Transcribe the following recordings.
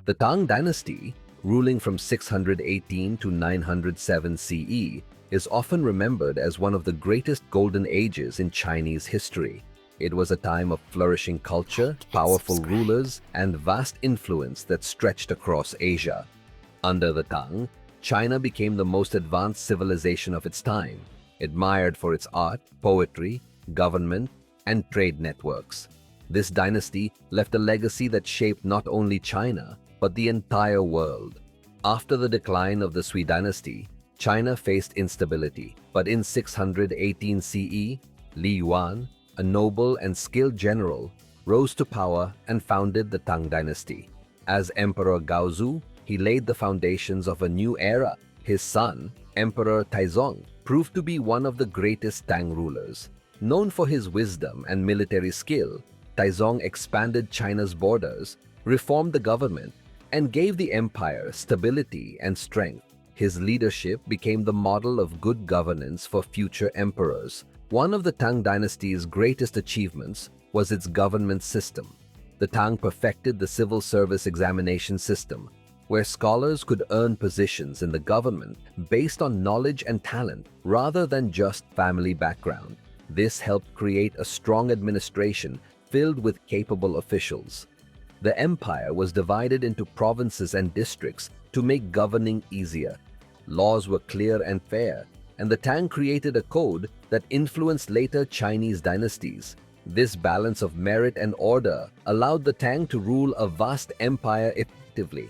The Tang Dynasty, ruling from 618 to 907 CE, is often remembered as one of the greatest golden ages in Chinese history. It was a time of flourishing culture, powerful rulers, and vast influence that stretched across Asia. Under the Tang, China became the most advanced civilization of its time, admired for its art, poetry, government, and trade networks. This dynasty left a legacy that shaped not only China, but the entire world. After the decline of the Sui dynasty, China faced instability, but in 618 CE, Li Yuan, a noble and skilled general, rose to power and founded the Tang Dynasty. As Emperor Gaozu, he laid the foundations of a new era. His son, Emperor Taizong, proved to be one of the greatest Tang rulers. Known for his wisdom and military skill, Taizong expanded China's borders, reformed the government, and gave the empire stability and strength. His leadership became the model of good governance for future emperors. One of the Tang Dynasty's greatest achievements was its government system. The Tang perfected the civil service examination system, where scholars could earn positions in the government based on knowledge and talent rather than just family background. This helped create a strong administration filled with capable officials. The empire was divided into provinces and districts to make governing easier. Laws were clear and fair, and the Tang created a code that influenced later Chinese dynasties. This balance of merit and order allowed the Tang to rule a vast empire effectively.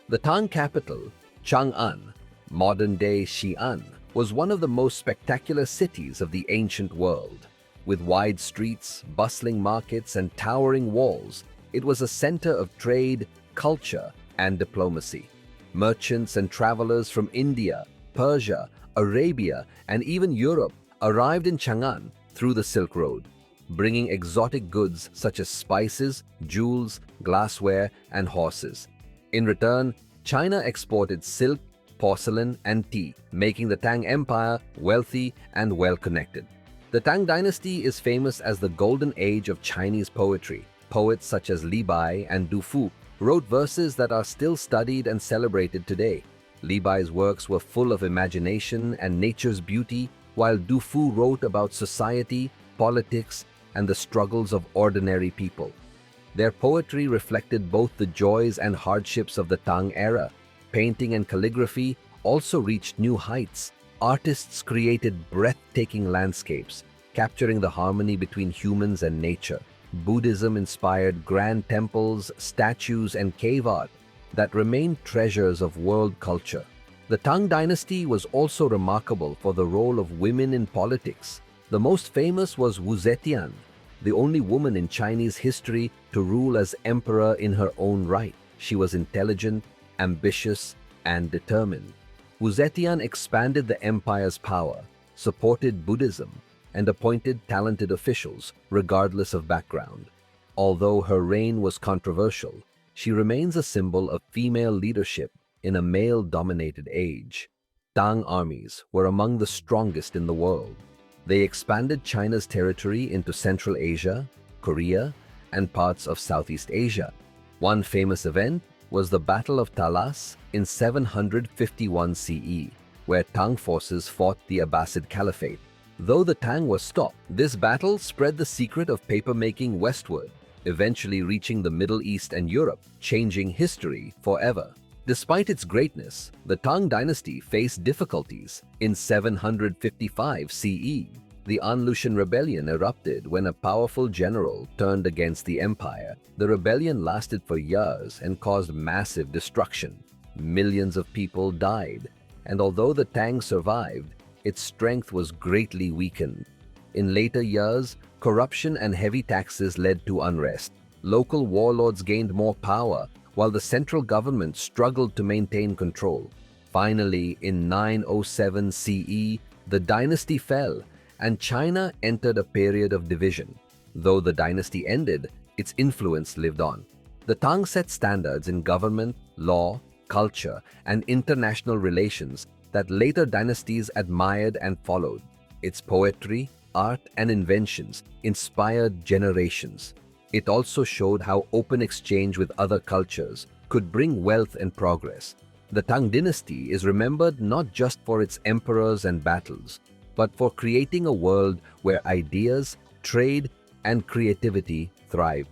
The Tang capital, Chang'an, modern-day Xi'an, was one of the most spectacular cities of the ancient world. With wide streets, bustling markets, and towering walls, it was a center of trade, culture, and diplomacy. Merchants and travelers from India, Persia, Arabia, and even Europe arrived in Chang'an through the Silk Road, bringing exotic goods such as spices, jewels, glassware, and horses. In return, China exported silk, porcelain, and tea, making the Tang Empire wealthy and well-connected. The Tang Dynasty is famous as the golden age of Chinese poetry. Poets such as Li Bai and Du Fu wrote verses that are still studied and celebrated today. Li Bai's works were full of imagination and nature's beauty, while Du Fu wrote about society, politics, and the struggles of ordinary people. Their poetry reflected both the joys and hardships of the Tang era. Painting and calligraphy also reached new heights. Artists created breathtaking landscapes, capturing the harmony between humans and nature. Buddhism inspired grand temples, statues, and cave art that remain treasures of world culture. The Tang Dynasty was also remarkable for the role of women in politics. The most famous was Wu Zetian, the only woman in Chinese history to rule as emperor in her own right. She was intelligent, ambitious, and determined. Wu Zetian expanded the empire's power, supported Buddhism, and appointed talented officials regardless of background. Although her reign was controversial, she remains a symbol of female leadership in a male-dominated age. Tang armies were among the strongest in the world. They expanded China's territory into Central Asia, Korea, and parts of Southeast Asia. One famous event was the Battle of Talas in 751 CE, where Tang forces fought the Abbasid Caliphate. Though the Tang was stopped, this battle spread the secret of papermaking westward, eventually reaching the Middle East and Europe, changing history forever. Despite its greatness, the Tang Dynasty faced difficulties. In 755 CE, the Anlushan rebellion erupted when a powerful general turned against the empire. The rebellion lasted for years and caused massive destruction. Millions of people died, and although the Tang survived, its strength was greatly weakened. In later years, corruption and heavy taxes led to unrest. Local warlords gained more power, while the central government struggled to maintain control. Finally, in 907 CE, the dynasty fell, and China entered a period of division. Though the dynasty ended, its influence lived on. The Tang set standards in government, law, culture, and international relations that later dynasties admired and followed. Its poetry, art, and inventions inspired generations. It also showed how open exchange with other cultures could could bring wealth and progress. The Tang Dynasty is remembered not just for its emperors and battles, but for creating a world where ideas, trade, and creativity thrive.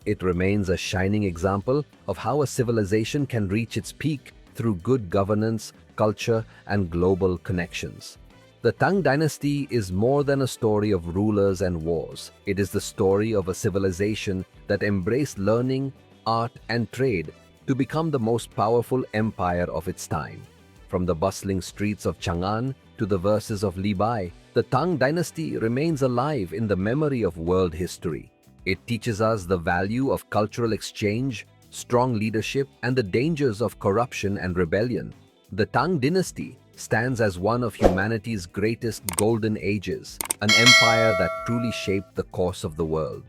It remains a shining example of how a civilization can reach its peak through good governance, culture, and global connections. The Tang Dynasty is more than a story of rulers and wars. It is the story of a civilization that embraced learning, art, and trade to become the most powerful empire of its time. From the bustling streets of Chang'an to the verses of Li Bai, the Tang Dynasty remains alive in the memory of world history. It teaches us the value of cultural exchange, strong leadership, and the dangers of corruption and rebellion. The Tang Dynasty stands as one of humanity's greatest golden ages, an empire that truly shaped the course of the world.